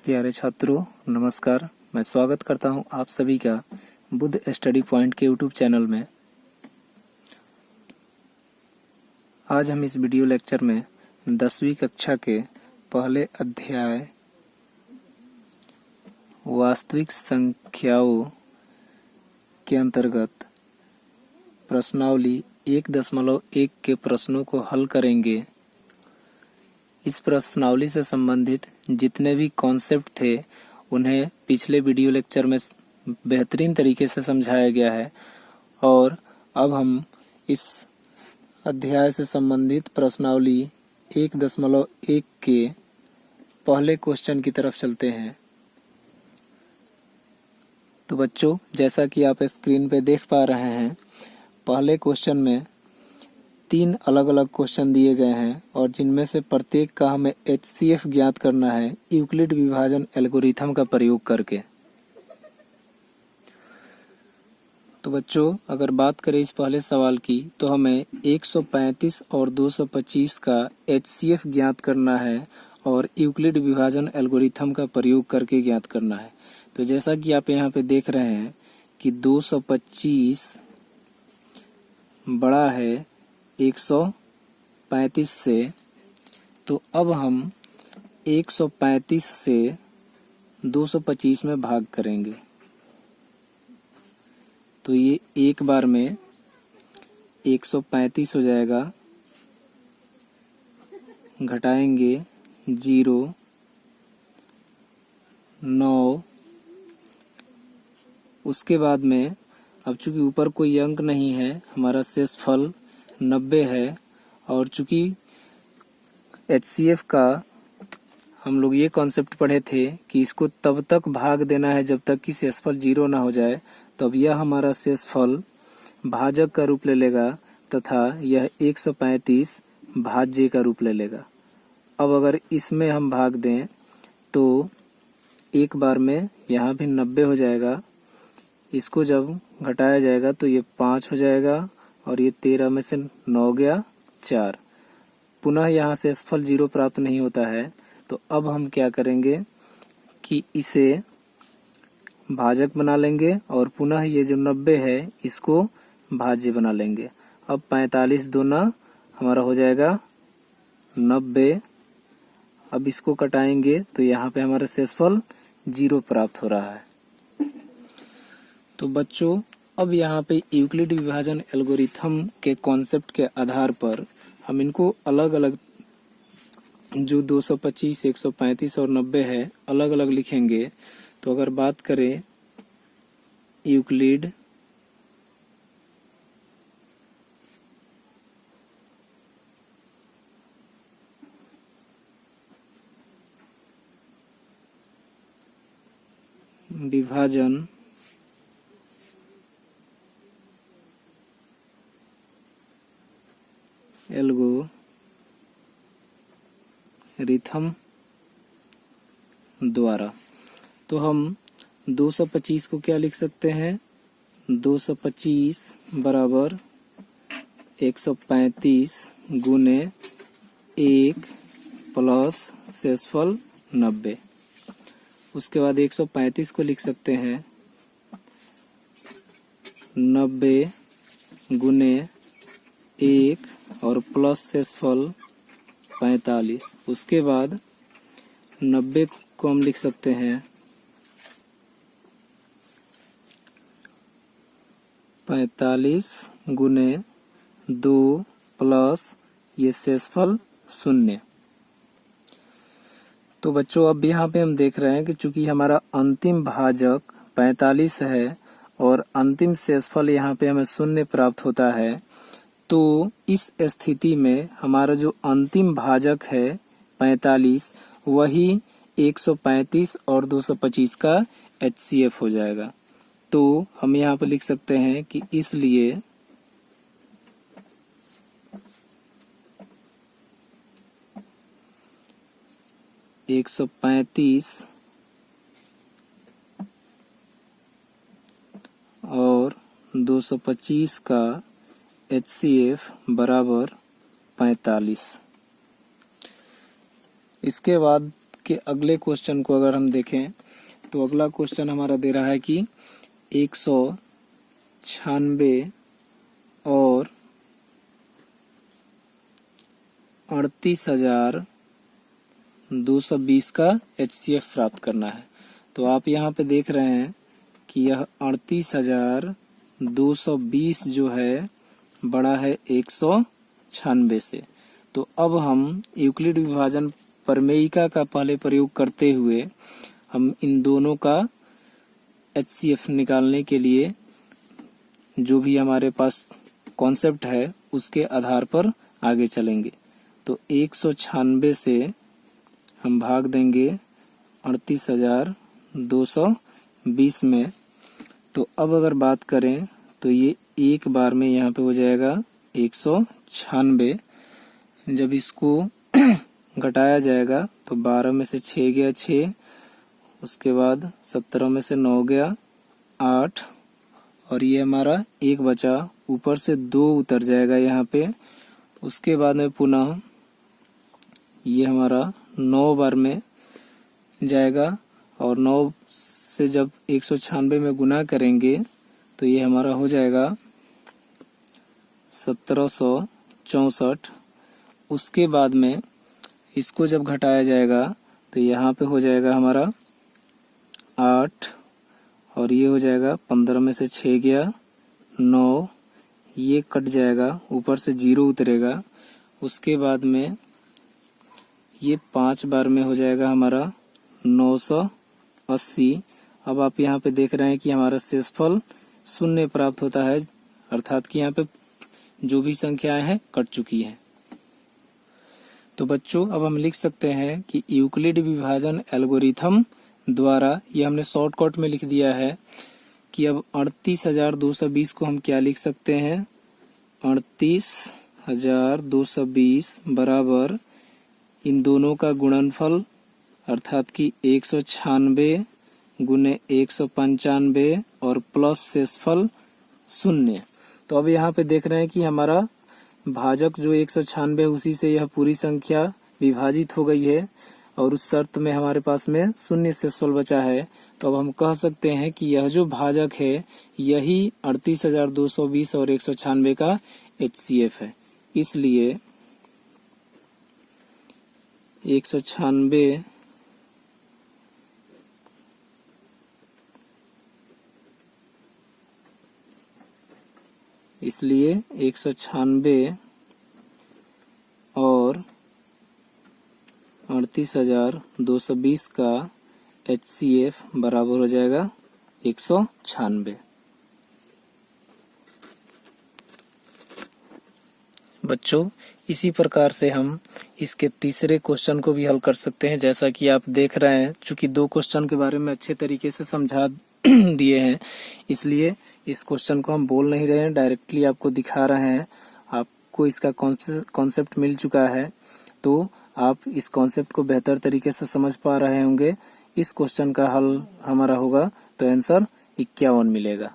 प्यारे छात्रों, नमस्कार। मैं स्वागत करता हूं आप सभी का बुद्ध स्टडी पॉइंट के यूट्यूब चैनल में। आज हम इस वीडियो लेक्चर में 10वीं कक्षा के पहले अध्याय वास्तविक संख्याओं के अंतर्गत प्रश्नावली 1.1 के प्रश्नों को हल करेंगे। इस प्रश्नावली से संबंधित जितने भी कॉन्सेप्ट थे उन्हें पिछले वीडियो लेक्चर में बेहतरीन तरीके से समझाया गया है और अब हम इस अध्याय से संबंधित प्रश्नावली 1.1 के पहले क्वेश्चन की तरफ चलते हैं। तो बच्चों, जैसा कि आप स्क्रीन पे देख पा रहे हैं, पहले क्वेश्चन में 3 अलग अलग क्वेश्चन दिए गए हैं और जिनमें से प्रत्येक का हमें HCF ज्ञात करना है यूक्लिड विभाजन एल्गोरिथम का प्रयोग करके। तो बच्चों, अगर बात करें इस पहले सवाल की तो हमें 135 और 225 का HCF ज्ञात करना है और यूक्लिड विभाजन एल्गोरिथम का प्रयोग करके ज्ञात करना है। तो जैसा कि आप यहाँ पे देख रहे हैं कि 225 बड़ा है 135 से, तो अब हम 135 से 225 में भाग करेंगे। तो ये एक बार में 135 हो जाएगा, घटाएंगे 0, 9, उसके बाद में अब चूंकि ऊपर कोई अंक नहीं है, हमारा शेष फल 90 है और चूंकि HCF का हम लोग ये कॉन्सेप्ट पढ़े थे कि इसको तब तक भाग देना है जब तक कि शेषफल 0 ना हो जाए, तो अब यह हमारा शेषफल भाजक का रूप ले लेगा तथा यह 135 भाज्य का रूप ले लेगा। अब अगर इसमें हम भाग दें तो एक बार में यहाँ भी 90 हो जाएगा, इसको जब घटाया जाएगा तो ये 5 हो जाएगा और ये 13 में से 9 गया 4। पुनः यहाँ से शेषफल 0 प्राप्त नहीं होता है, तो अब हम क्या करेंगे कि इसे भाजक बना लेंगे और पुनः ये जो 90 है इसको भाज्य बना लेंगे। अब 45 दूना हमारा हो जाएगा 90। अब इसको कटाएंगे तो यहाँ पे हमारा शेषफल 0 प्राप्त हो रहा है। तो बच्चों, अब यहाँ पे यूक्लिड विभाजन एल्गोरिथम के कॉन्सेप्ट के आधार पर हम इनको अलग अलग, जो 225, 135 और 90 है, अलग अलग लिखेंगे। तो अगर बात करें यूक्लिड विभाजन एल्गोरिथम द्वारा, तो हम 225 को क्या लिख सकते हैं? 225 बराबर 135 गुने 1 प्लस शेषफल 90। उसके बाद 135 को लिख सकते हैं 90 गुने 1 और प्लस शेषफल 45। उसके बाद 90 को हम लिख सकते हैं 45 गुने 2 प्लस ये शेषफल 0। तो बच्चों, अब यहाँ पे हम देख रहे हैं कि चूंकि हमारा अंतिम भाजक 45 है और अंतिम शेषफल यहाँ पे हमें 0 प्राप्त होता है, तो इस स्थिति में हमारा जो अंतिम भाजक है 45 वही 135 और 225 का HCF हो जाएगा। तो हम यहाँ पे लिख सकते हैं कि इसलिए एक 135 और 225 का HCF बराबर 45। इसके बाद इसके अगले क्वेश्चन को अगर हम देखें तो अगला क्वेश्चन हमारा दे रहा है कि 196 और 38,220 का HCF प्राप्त करना है। तो आप यहाँ पे देख रहे हैं कि यह 38,220 जो है बड़ा है 196 से। तो अब हम यूक्लिड विभाजन प्रमेयिका का पहले प्रयोग करते हुए हम इन दोनों का HCF निकालने के लिए जो भी हमारे पास कॉन्सेप्ट है उसके आधार पर आगे चलेंगे। तो 196 से हम भाग देंगे 38,220 में। तो अब अगर बात करें तो ये एक बार में यहाँ पे हो जाएगा 196। जब इसको घटाया जाएगा तो 12 में से 6 गया 6, उसके बाद 17 में से 9 गया 8, और ये हमारा एक बचा, ऊपर से 2 उतर जाएगा यहाँ पे। उसके बाद में पुनः ये हमारा 9 बार में जाएगा, और 9 से जब 196 में गुना करेंगे तो ये हमारा हो जाएगा 1764। उसके बाद में इसको जब घटाया जाएगा तो यहाँ पे हो जाएगा हमारा 8, और ये हो जाएगा 15 में से 6 गया 9, ये कट जाएगा, ऊपर से 0 उतरेगा। उसके बाद में ये 5 बार में हो जाएगा हमारा 980। अब आप यहाँ पे देख रहे हैं कि हमारा शेषफल 0 प्राप्त होता है, अर्थात कि यहाँ पे जो भी संख्याएं हैं कट चुकी हैं। तो बच्चों अब हम लिख सकते हैं कि यूक्लिड विभाजन एल्गोरिथम द्वारा, ये हमने शॉर्टकट में लिख दिया है कि अब 38,220 को हम क्या लिख सकते हैं, 38,220 बराबर इन दोनों का गुणनफल, अर्थात कि 196 गुने 195 और प्लस शेषफल 0। तो अब यहाँ पे देख रहे हैं कि हमारा भाजक जो 196 उसी से यह पूरी संख्या विभाजित हो गई है, और उस शर्त में हमारे पास में 0 शेषफल बचा है। तो अब हम कह सकते हैं कि यह जो भाजक है यही 38,220 और 196 का HCF है। इसलिए 196 और 38,220 का HCF बराबर हो जाएगा 196। बच्चों इसी प्रकार से हम इसके तीसरे क्वेश्चन को भी हल कर सकते हैं। जैसा कि आप देख रहे हैं, चूंकि 2 क्वेश्चन के बारे में अच्छे तरीके से समझा दिए हैं, इसलिए इस क्वेश्चन को हम बोल नहीं रहे हैं, डायरेक्टली आपको दिखा रहे हैं। आपको इसका कॉन्सेप्ट मिल चुका है, तो आप इस कॉन्सेप्ट को बेहतर तरीके से समझ पा रहे होंगे। इस क्वेश्चन का हल हमारा होगा तो आंसर 51 मिलेगा।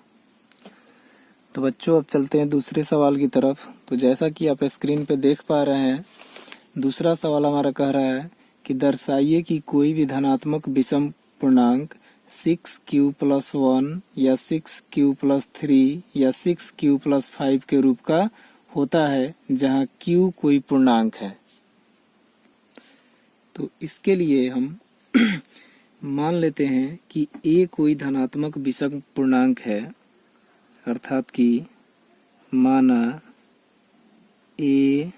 तो बच्चों अब चलते हैं दूसरे सवाल की तरफ। तो जैसा कि आप स्क्रीन पे देख पा रहे हैं, दूसरा सवाल हमारा कह रहा है कि दर्शाइए कि कोई भी धनात्मक विषम पूर्णांक 6q+1 या 6q+3 या 6q+5 के रूप का होता है जहां q कोई पूर्णांक है। तो इसके लिए हम मान लेते हैं कि a कोई धनात्मक विषम पूर्णांक है, अर्थात कि माना a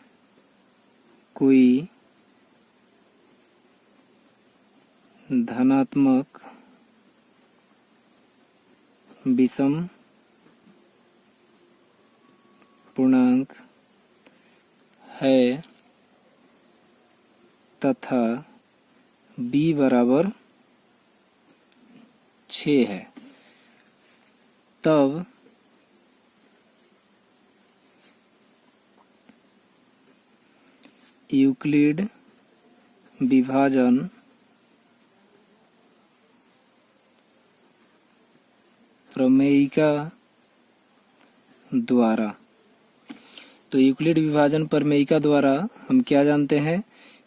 कोई धनात्मक विषम पूर्णांक है तथा b बराबर 6 है, तब यूक्लिड विभाजन प्रमेयिका द्वारा, तो यूक्लिड विभाजन प्रमेयिका द्वारा हम क्या जानते हैं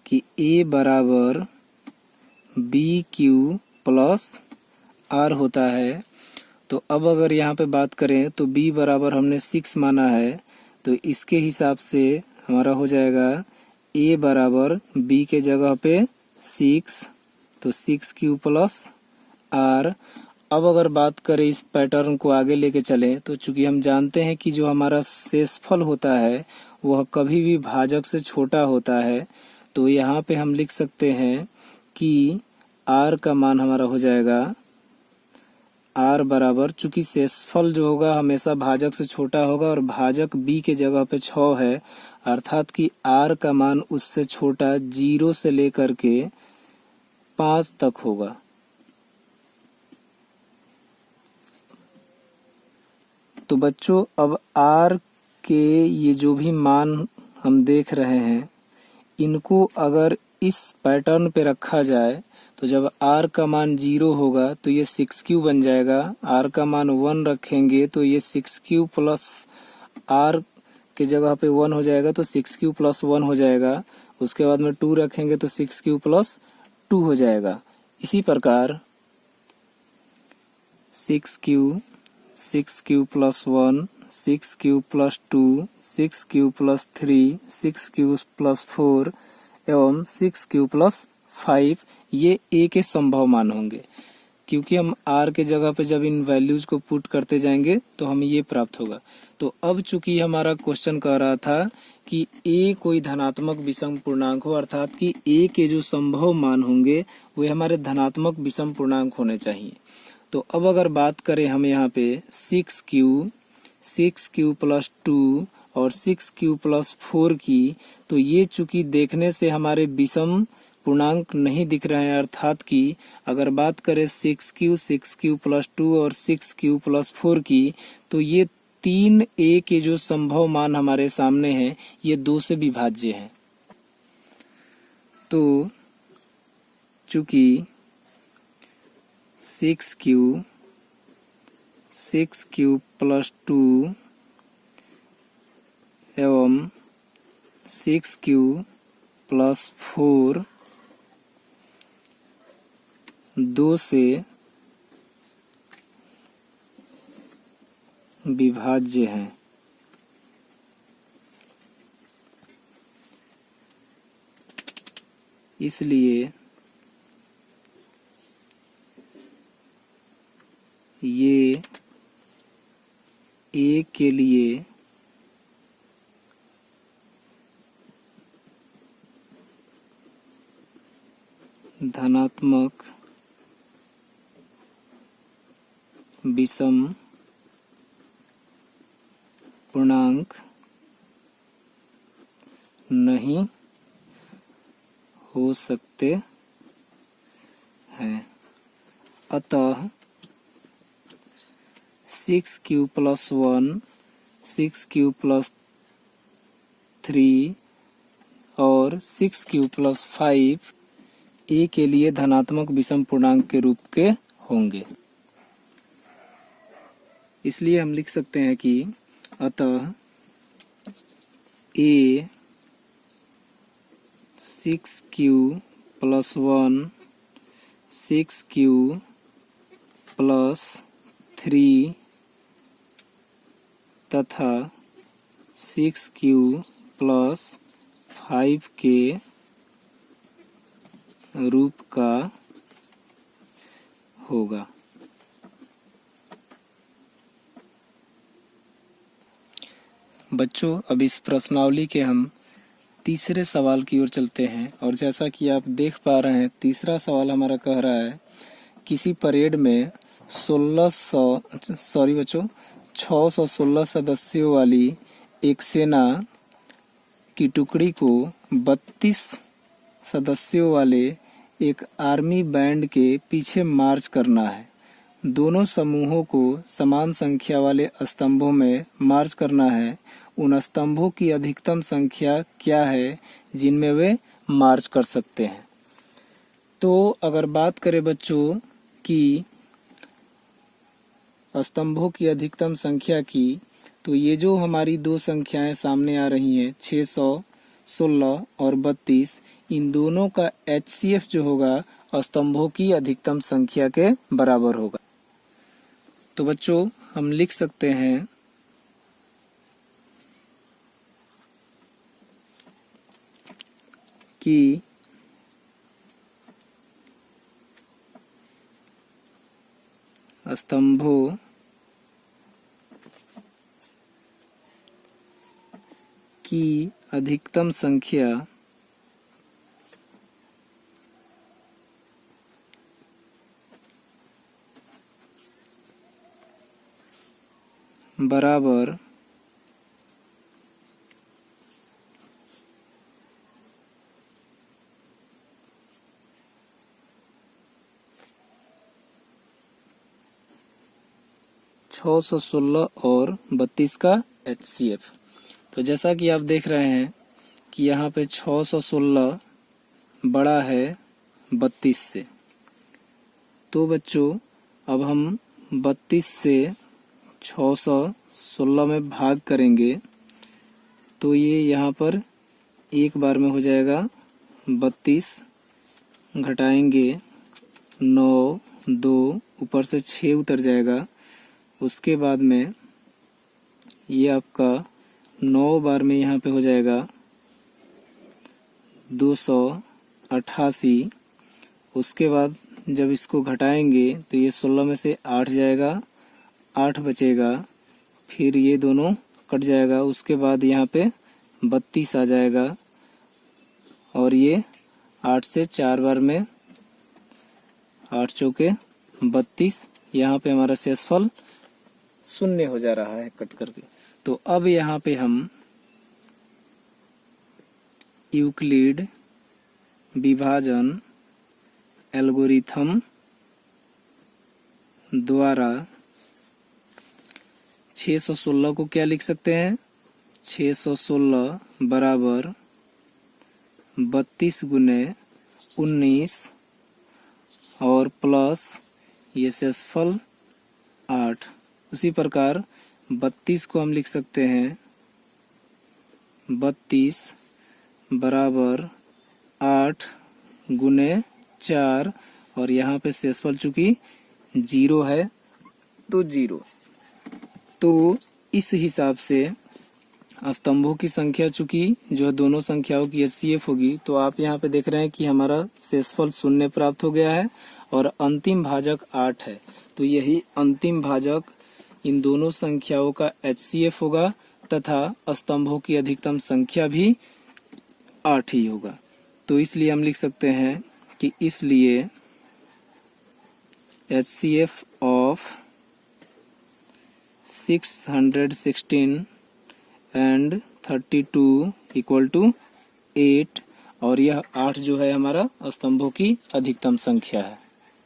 कि a बराबर बी क्यू प्लस आर होता है। तो अब अगर यहाँ पे बात करें तो b बराबर हमने 6 माना है, तो इसके हिसाब से हमारा हो जाएगा a बराबर b के जगह पे 6, तो 6q प्लस आर। अब अगर बात करें इस पैटर्न को आगे लेके चलें तो चूंकि हम जानते हैं कि जो हमारा शेषफल होता है वह कभी भी भाजक से छोटा होता है, तो यहाँ पे हम लिख सकते हैं कि r का मान हमारा हो जाएगा r बराबर, चूंकि शेषफल जो होगा हमेशा भाजक से छोटा होगा और भाजक b के जगह पे 6 है, अर्थात कि r का मान उससे छोटा 0 से लेकर के 5 तक होगा। तो बच्चों अब r के ये जो भी मान हम देख रहे हैं इनको अगर इस पैटर्न पे रखा जाए तो जब r का मान 0 होगा तो ये 6q बन जाएगा, r का मान 1 रखेंगे तो ये 6q प्लस r के जगह पे 1 हो जाएगा, तो 6q प्लस 1 हो जाएगा। उसके बाद में 2 रखेंगे तो 6q प्लस 2 हो जाएगा। इसी प्रकार 6q plus 1, 6q plus 2, 6q plus 3, 6q plus 4 एवं 6q प्लस 5 ये a के संभव मान होंगे, क्योंकि हम r के जगह पे जब इन वैल्यूज को पुट करते जाएंगे तो हमें ये प्राप्त होगा। तो अब चूंकि हमारा क्वेश्चन कह रहा था कि a कोई धनात्मक विषम पूर्णांक हो, अर्थात कि a के जो संभव मान होंगे वे हमारे धनात्मक विषम पूर्णांक होने चाहिए। तो अब अगर बात करें हम यहाँ पे 6q प्लस 2 और 6q प्लस 4 की, तो ये चूंकि देखने से हमारे विषम पूर्णांक नहीं दिख रहे हैं, अर्थात कि अगर बात करें 6q प्लस 2 और 6q प्लस 4 की, तो ये 3a के जो संभव मान हमारे सामने हैं ये 2 से विभाज्य हैं। तो चूंकि 6q प्लस 2 एवं 6q प्लस 4 2 से विभाज्य हैं, इसलिए ये a के लिए धनात्मक विषम पूर्णांक नहीं हो सकते हैं। अतः 6q प्लस 1, 6q प्लस 3 और 6q प्लस 5 a के लिए धनात्मक विषम पूर्णांक के रूप के होंगे। इसलिए हम लिख सकते हैं कि अतः a 6q plus 1, 6q plus 3 तथा 6q प्लस 5 के रूप का होगा। बच्चों अब इस प्रश्नावली के हम तीसरे सवाल की ओर चलते हैं, और जैसा कि आप देख पा रहे हैं तीसरा सवाल हमारा कह रहा है किसी परेड में 616 सदस्यों वाली एक सेना की टुकड़ी को 32 सदस्यों वाले एक आर्मी बैंड के पीछे मार्च करना है। दोनों समूहों को समान संख्या वाले स्तंभों में मार्च करना है। उन स्तंभों की अधिकतम संख्या क्या है जिनमें वे मार्च कर सकते हैं। तो अगर बात करें बच्चों कि स्तंभों की अधिकतम संख्या की, तो ये जो हमारी दो संख्याएं सामने आ रही हैं 616 और 32, इन दोनों का HCF जो होगा स्तंभों की अधिकतम संख्या के बराबर होगा। तो बच्चों हम लिख सकते हैं कि स्तंभों की अधिकतम संख्या बराबर छः सौ 16 और 32 का HCF। तो जैसा कि आप देख रहे हैं कि यहाँ पे 616 बड़ा है 32 से। तो बच्चों अब हम 32 से 616 में भाग करेंगे तो ये यहाँ पर एक बार में हो जाएगा 32, घटाएंगे 9, 2 ऊपर से 6 उतर जाएगा। उसके बाद में ये आपका 9 बार में यहाँ पे हो जाएगा 288। उसके बाद जब इसको घटाएंगे तो ये 16 में से 8 जाएगा, 8 बचेगा, फिर ये दोनों कट जाएगा। उसके बाद यहाँ पे 32 आ जाएगा और ये 8 से 4 बार में 8 चौके 32। यहाँ पे हमारा शेषफल 0 हो जा रहा है कट करके। तो अब यहाँ पे हम यूक्लिड विभाजन एल्गोरिथम द्वारा 616 को क्या लिख सकते हैं? 616 बराबर 32 गुने 19 और प्लस ये शेषफल 8। उसी प्रकार 32 को हम लिख सकते हैं 32 बराबर 8 गुने 4 और यहाँ पे शेषफल चूंकि 0 है तो 0। तो इस हिसाब से स्तंभों की संख्या चूंकि जो दोनों संख्याओं की HCF होगी, तो आप यहाँ पे देख रहे हैं कि हमारा शेषफल 0 प्राप्त हो गया है और अंतिम भाजक 8 है। तो यही अंतिम भाजक इन दोनों संख्याओं का HCF होगा तथा स्तंभों की अधिकतम संख्या भी 8 ही होगा। तो इसलिए हम लिख सकते हैं कि इसलिए HCF of 616 and 32 equal to 8 और यह 8 जो है हमारा स्तंभों की अधिकतम संख्या है।